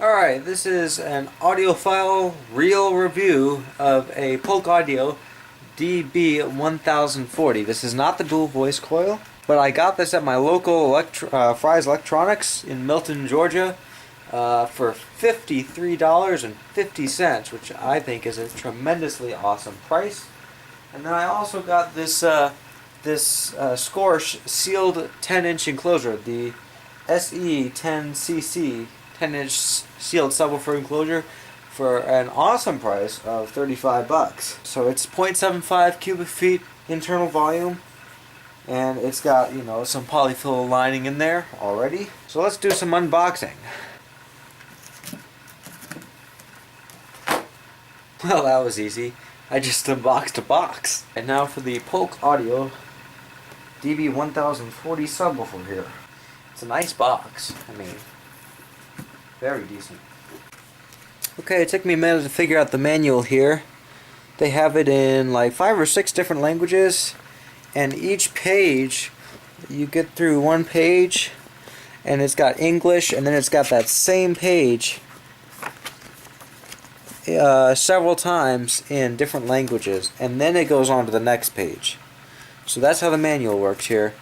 Alright, this is an audiophile real review of a Polk Audio DB1040. This is not the dual voice coil, but I got this at my local Fry's Electronics in Milton, Georgia for $53.50, which I think is a tremendously awesome price. And then I also got this Scorch sealed 10-inch enclosure, the SE10cc 10-inch sealed subwoofer enclosure for an awesome price of 35 bucks. So it's 0.75 cubic feet internal volume, and it's got, you know, some polyfill lining in there already. So let's do some unboxing. Well, that was easy. I just unboxed a box. And now for the Polk Audio DB1040 subwoofer here. It's a nice box. I mean, very decent. Okay, it took me a minute to figure out the manual here. They have it in like 5 or 6 different languages, and each page, you get through one page and it's got English, and then it's got that same page several times in different languages, and then it goes on to the next page. So that's how the manual works here.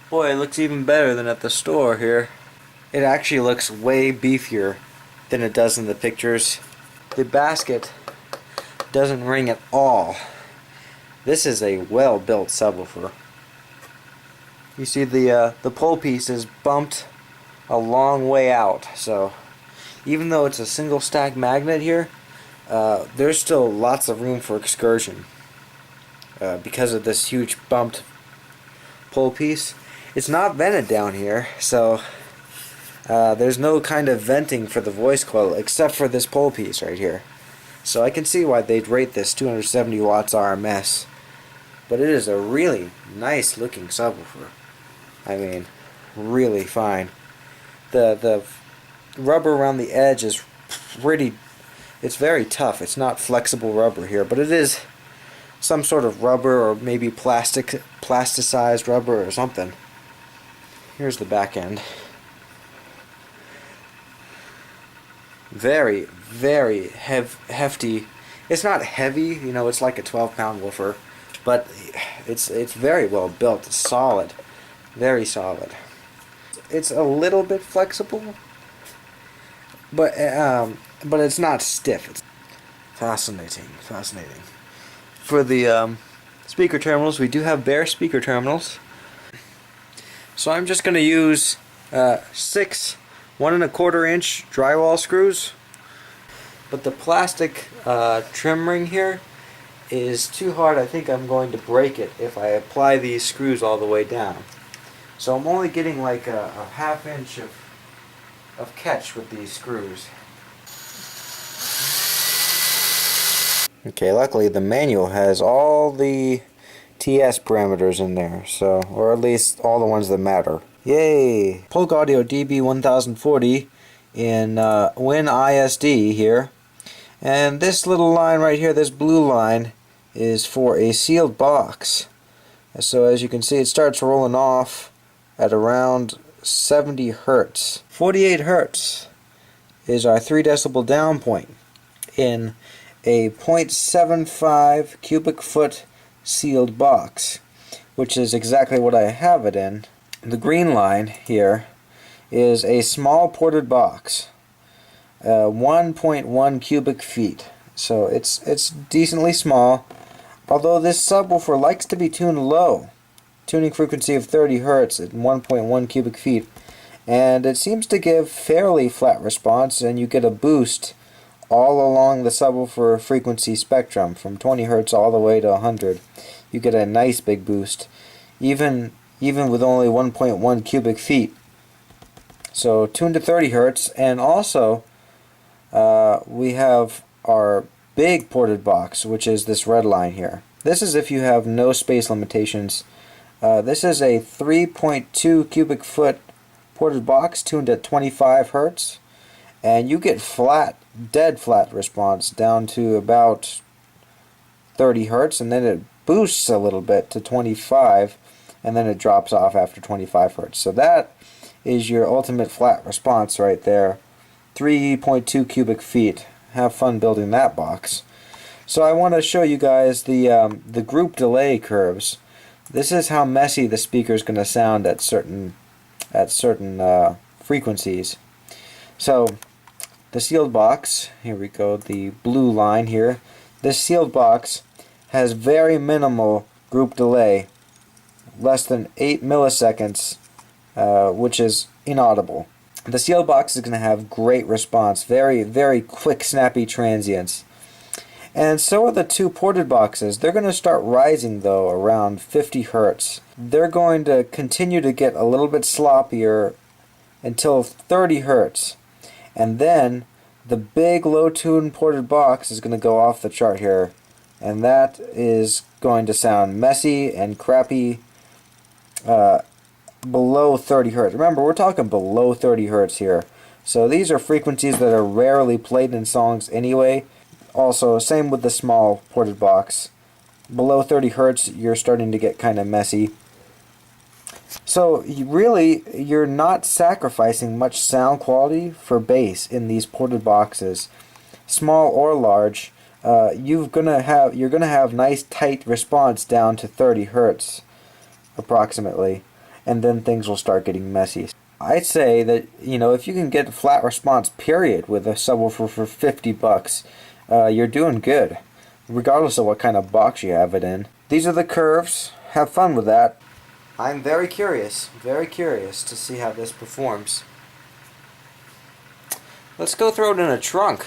Boy, it looks even better than at the store here. It actually looks way beefier than it does in the pictures. The basket doesn't ring at all. This is a well-built subwoofer. You see the pole piece is bumped a long way out, so even though it's a single stack magnet here, there's still lots of room for excursion because of this huge bumped pole piece. It's not vented down here, so there's no kind of venting for the voice coil except for this pole piece right here. So I can see why they'd rate this 270 watts RMS. But it is a really nice looking subwoofer. I mean, really fine. The rubber around the edge is it's very tough. It's not flexible rubber here, but it is some sort of rubber, or maybe plasticized rubber or something. Here's the back end. Very, very hefty. It's not heavy, you know, it's like a 12-pound woofer, but it's very well built. It's solid, very solid. It's a little bit flexible, but it's not stiff. It's fascinating. For the speaker terminals, we do have bare speaker terminals. So I'm just going to use 6 1 1/4 inch drywall screws, but the plastic trim ring here is too hard. I think I'm going to break it if I apply these screws all the way down. So I'm only getting like a 1/2 inch of catch with these screws. Okay, luckily the manual has all the TS parameters in there, so, or at least all the ones that matter. Yay! Polk Audio DB1040 in WinISD here. And this little line right here, this blue line, is for a sealed box. So as you can see, it starts rolling off at around 70 Hertz. 48 Hertz is our 3 decibel down point in a 0.75 cubic foot sealed box, which is exactly what I have it in. The green line here is a small ported box, 1.1 cubic feet. So it's decently small, although this subwoofer likes to be tuned low. Tuning frequency of 30 Hertz at 1.1 cubic feet, and it seems to give fairly flat response, and you get a boost all along the subwoofer frequency spectrum from 20 Hertz all the way to 100. You get a nice big boost, even with only 1.1 cubic feet. So tuned to 30 Hertz, and also we have our big ported box, which is this red line here. This is if you have no space limitations. This is a 3.2 cubic foot ported box tuned at 25 Hertz, and you get dead flat response down to about 30 Hertz, and then it boosts a little bit to 25, and then it drops off after 25 Hertz. So that is your ultimate flat response right there 3.2 cubic feet. Have fun building that box. So I want to show you guys the group delay curves. This is how messy the speaker is going to sound at certain frequencies. So the sealed box, here we go, the blue line here. This sealed box has very minimal group delay, less than 8 milliseconds, which is inaudible. The sealed box is going to have great response, very, very quick, snappy transients. And so are the two ported boxes. They're going to start rising though around 50 Hertz. They're going to continue to get a little bit sloppier until 30 Hertz. And then the big low tune ported box is going to go off the chart here. And that is going to sound messy and crappy below 30 Hertz. Remember, we're talking below 30 Hertz here. So these are frequencies that are rarely played in songs anyway. Also, same with the small ported box. Below 30 Hertz, you're starting to get kind of messy. So you're not sacrificing much sound quality for bass in these ported boxes, small or large. You're gonna have nice tight response down to 30 Hertz, approximately, and then things will start getting messy. I'd say that if you can get a flat response period with a subwoofer for $50, you're doing good, regardless of what kind of box you have it in. These are the curves. Have fun with that. I'm very curious to see how this performs. Let's go throw it in a trunk.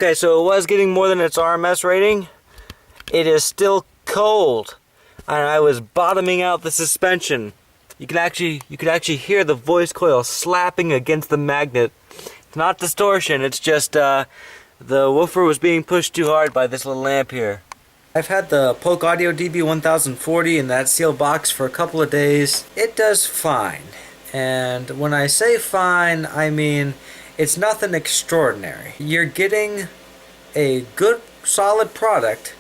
Okay, so it was getting more than its RMS rating. It is still cold, and I was bottoming out the suspension. You could actually hear the voice coil slapping against the magnet. It's not distortion. It's just the woofer was being pushed too hard by this little amp here. I've had the Polk Audio DB1040 in that sealed box for a couple of days. It does fine, and when I say fine, I mean it's nothing extraordinary. You're getting a good, solid product,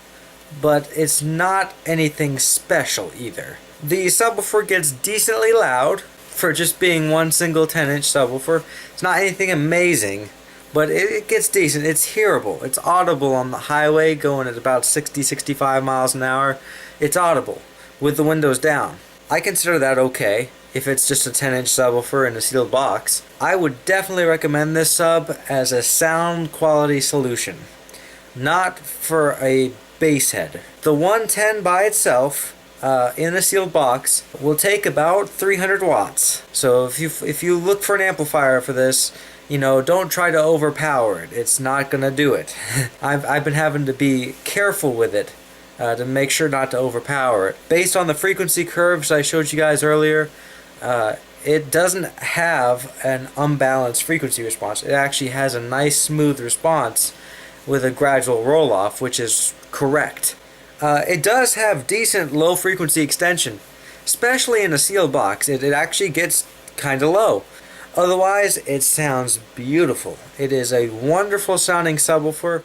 but it's not anything special either. The subwoofer gets decently loud for just being one single 10-inch subwoofer. It's not anything amazing, but it gets decent. It's hearable. It's audible on the highway going at about 60-65 miles an hour. It's audible with the windows down. I consider that okay. If it's just a 10-inch subwoofer in a sealed box, I would definitely recommend this sub as a sound quality solution, not for a bass head. The 110 by itself in a sealed box will take about 300 watts. So if you look for an amplifier for this, don't try to overpower it. It's not gonna do it. I've been having to be careful with it to make sure not to overpower it. Based on the frequency curves I showed you guys earlier, it doesn't have an unbalanced frequency response. It actually has a nice smooth response with a gradual roll-off, which is correct. It does have decent low frequency extension, especially in a sealed box. It actually gets kind of low. Otherwise, it sounds beautiful. It is a wonderful sounding subwoofer.